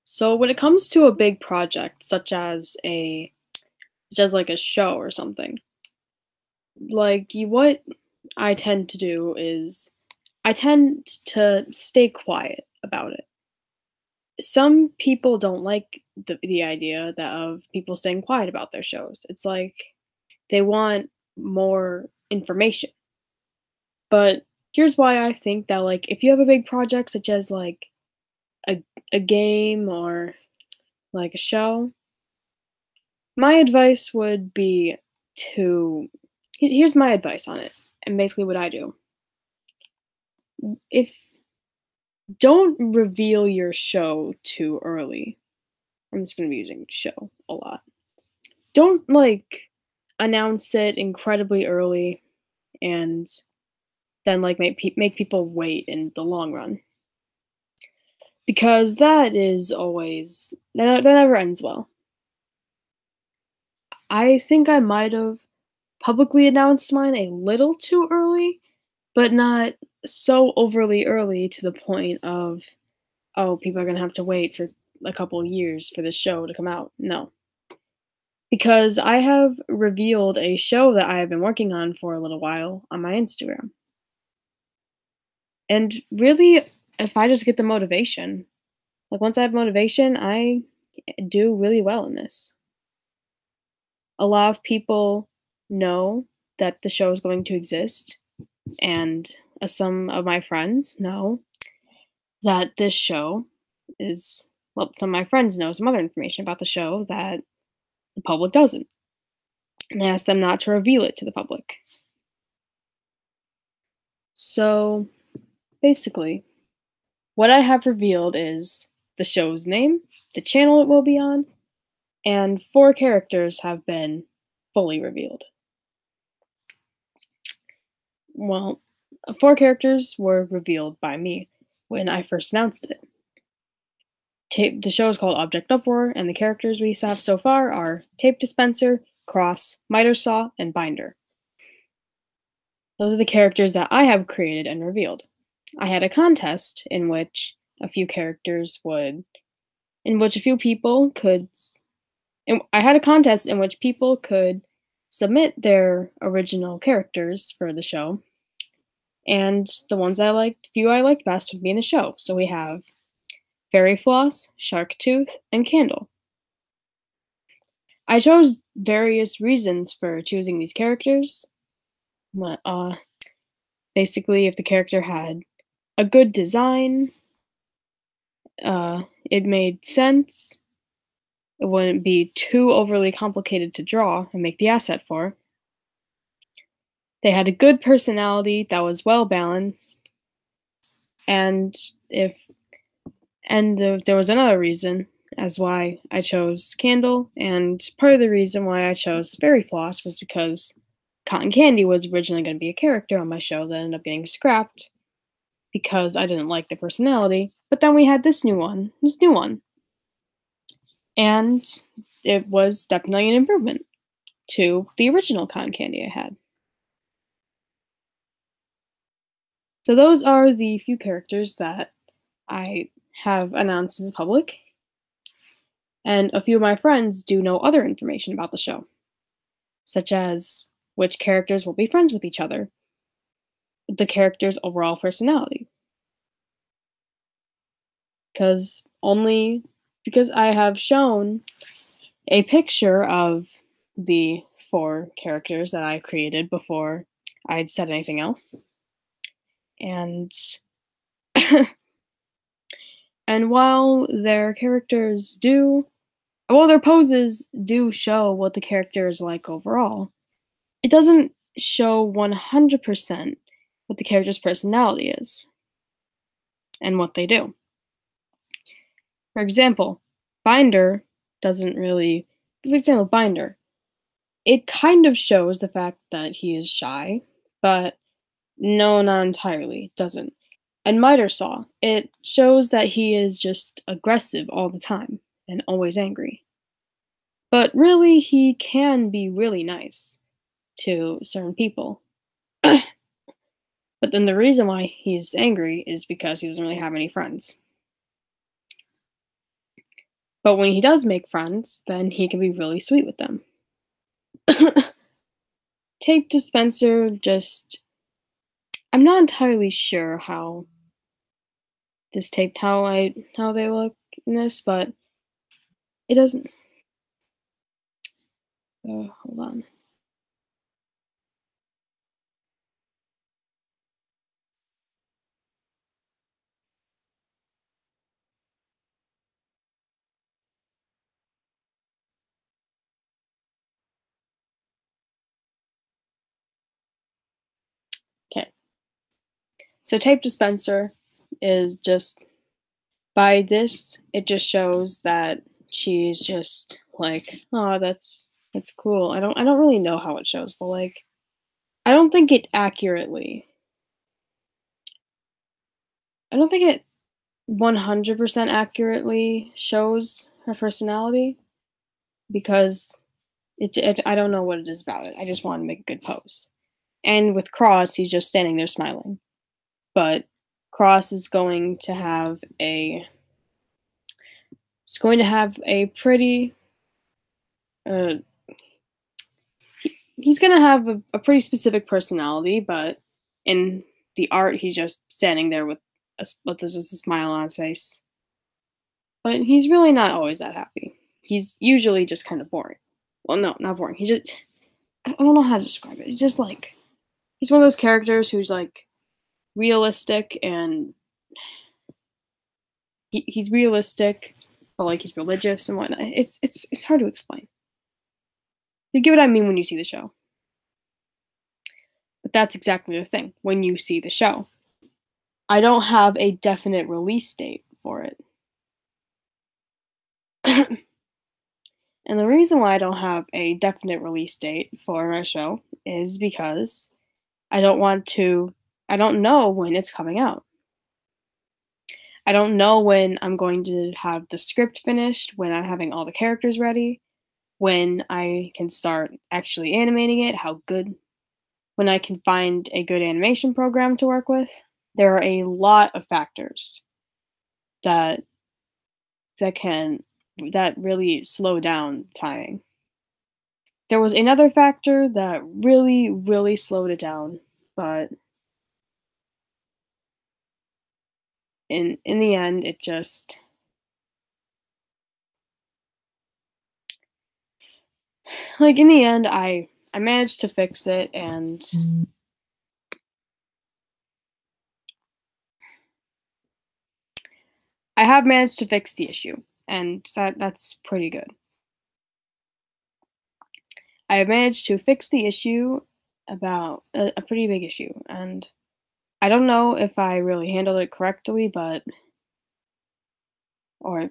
So when it comes to a big project, such as like a show or something, what I tend to do is I tend to stay quiet about it. Some people don't like the idea of people staying quiet about their shows. It's like they want more information. But here's why I think that if you have a big project such as a a game or like a show, my advice would be to here's my advice on it, and basically what I do. If Don't reveal your show too early. I'm just gonna be using show a lot. Don't announce it incredibly early and then make people wait in the long run because that never ends well. I think I might have publicly announced mine a little too early, but not so overly early to the point of, "Oh, people are gonna have to wait for a couple years for this show to come out." No. Because I have revealed a show that I have been working on for a little while on my Instagram. And really, if I just get the motivation, once I have motivation, I do really well in this. A lot of people know that the show is going to exist, and some of my friends know that this show some of my friends know some other information about the show that the public doesn't, and I ask them not to reveal it to the public. So basically, what I have revealed is the show's name, the channel it will be on, and 4 characters have been fully revealed. Well, 4 characters were revealed by me when I first announced it. The show is called Object Uproar, and the characters we have so far are Tape Dispenser, Cross, Miter Saw, and Binder. Those are the characters that I have created and revealed. I had a contest in which a few people could I had a contest in which people could submit their original characters for the show, and the few I liked best would be in the show. So we have Fairy Floss, Shark Tooth, and Candle. I chose various reasons for choosing these characters. Basically, if the character had a good design, it made sense, it wouldn't be too overly complicated to draw and make the asset for. They had a good personality that was well balanced, and there was another reason as why I chose Candle, and part of the reason why I chose Fairy Floss was because Cotton Candy was originally going to be a character on my show that ended up getting scrapped because I didn't like the personality. But then we had this new one, and it was definitely an improvement to the original Cotton Candy I had. So those are the few characters that I have announced to the public, and a few of my friends do know other information about the show, such as which characters will be friends with each other, the character's overall personality. Because I have shown a picture of the 4 characters that I created before I'd said anything else. And and while their poses do show what the character is like overall, it doesn't show 100% what the character's personality is and what they do. For example, Binder, it kind of shows the fact that he is shy, but no, not entirely, it doesn't. And Miter Saw, it shows that he is just aggressive all the time and always angry. But really, he can be really nice to certain people. But then the reason why he's angry is because he doesn't really have any friends. But when he does make friends, then he can be really sweet with them. Tape dispenser just I'm not entirely sure how they look in this, but it doesn't hold on. Okay. So tape dispenser is just by this, it just shows that she's just like, "Oh, that's cool." I don't really know how it shows, but, like, I don't think it accurately I don't think it 100% accurately shows her personality because I don't know what it is about it. I just wanna make a good pose. And with Cross, he's just standing there smiling. But Cross is going to have a pretty uh he's gonna have a pretty specific personality, but in the art he's just standing there with just a smile on his face. But he's really not always that happy. He's usually just kind of boring. Well, no, not boring. I don't know how to describe it. He's one of those characters who's like realistic and he's realistic, but like he's religious and whatnot. It's hard to explain. You get what I mean when you see the show. But that's exactly the thing. When you see the show, I don't have a definite release date for it. And the reason why I don't have a definite release date for my show is because I don't want to I don't know when it's coming out. I don't know when I'm going to have the script finished, when I'm having all the characters ready, when I can start actually animating it, when I can find a good animation program to work with. There are a lot of factors that that can that really slow down timing. There was another factor that really, really slowed it down, but in the end, it just like in the end, I managed to fix it, and I have managed to fix the issue, and that's pretty good. I have managed to fix the issue about a pretty big issue, and I don't know if I really handled it correctly, but or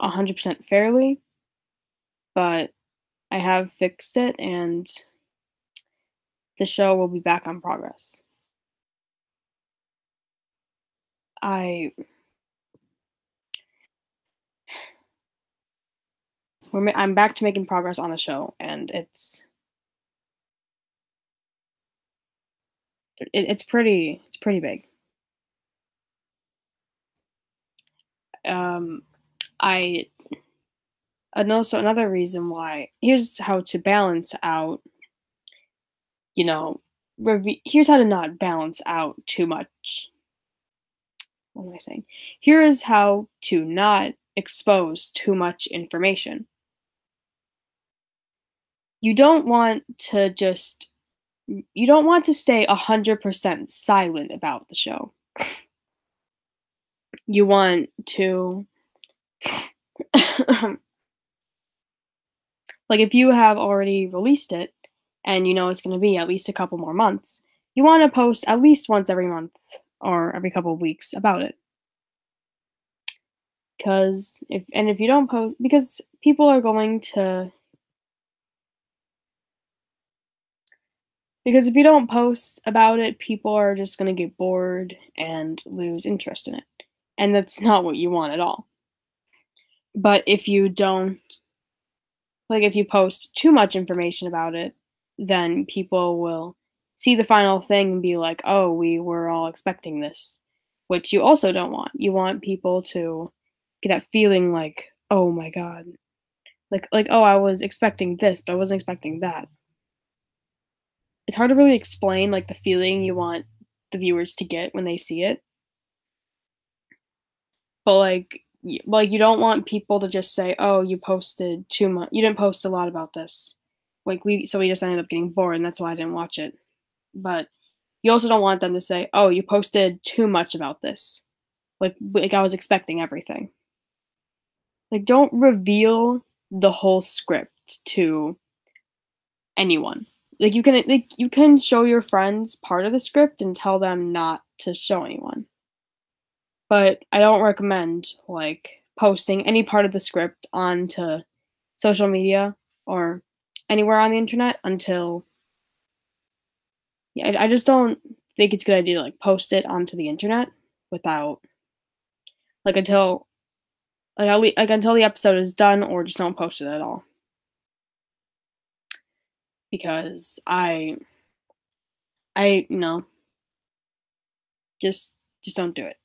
100% fairly, but I have fixed it, and the show will be back on progress. I I'm back to making progress on the show, and it's pretty big. Um, I and also another reason why here's how to balance out, you know, here's how to not balance out too much. What am I saying? Here is how to not expose too much information. You don't want to just you don't want to stay 100% silent about the show. You want to like if you have already released it and you know it's going to be at least a couple more months, you want to post at least once every month or every couple of weeks about it. If you don't post because people are going to because if you don't post about it, people are just going to get bored and lose interest in it. And that's not what you want at all. But if you don't if you post too much information about it, then people will see the final thing and be like, "Oh, we were all expecting this," which you also don't want. You want people to get that feeling like, "Oh my god." Like, "Oh, I was expecting this, but I wasn't expecting that." It's hard to really explain, like, the feeling you want the viewers to get when they see it, but, like, you don't want people to just say, "Oh, you posted too much. You didn't post a lot about this." We just ended up getting bored, and that's why I didn't watch it. But you also don't want them to say, "Oh, you posted too much about this." Like I was expecting everything. Like, don't reveal the whole script to anyone. You can show your friends part of the script and tell them not to show anyone. But I don't recommend, like, posting any part of the script onto social media or anywhere on the internet until yeah, I just don't think it's a good idea to, like, post it onto the internet without like, until until the episode is done or just don't post it at all because I just don't do it.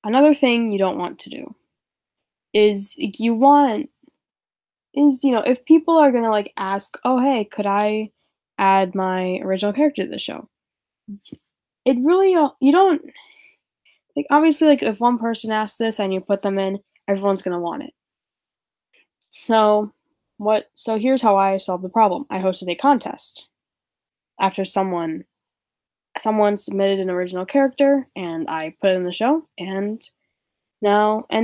Another thing you don't want to do is you want is, if people are gonna, like, ask, "Oh, hey, could I add my original character to the show?" It really you don't like, obviously, like, if one person asks this and you put them in, everyone's gonna want it. So here's how I solved the problem. I hosted a contest after someone submitted an original character, and I put it in the show, and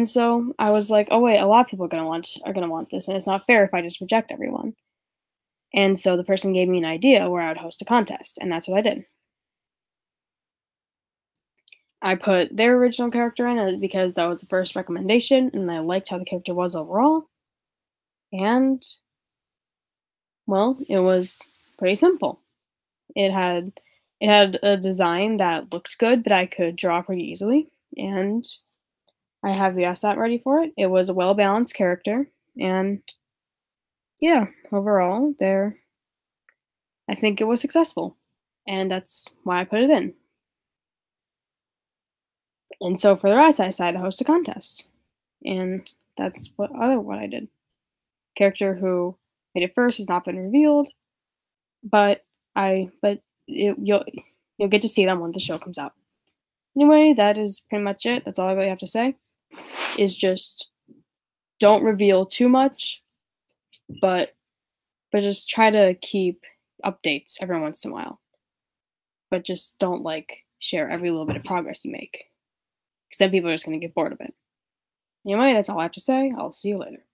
so I was like, "Oh, wait, a lot of people are gonna want this, and it's not fair if I just reject everyone." And so the person gave me an idea where I would host a contest, and that's what I did. I put their original character in because that was the first recommendation, and I liked how the character was overall. And, well, it was pretty simple. It had it had a design that looked good that I could draw pretty easily, and I have the asset ready for it. It was a well-balanced character, and yeah, overall, I think it was successful, and that's why I put it in. And so for the rest, I decided to host a contest, and that's what I did. Character who made it first has not been revealed, but you'll get to see them when the show comes out. Anyway, that is pretty much it. That's all I really have to say. Is just don't reveal too much, but just try to keep updates every once in a while. But just don't like share every little bit of progress you make, because then people are just gonna get bored of it. Anyway, that's all I have to say. I'll see you later.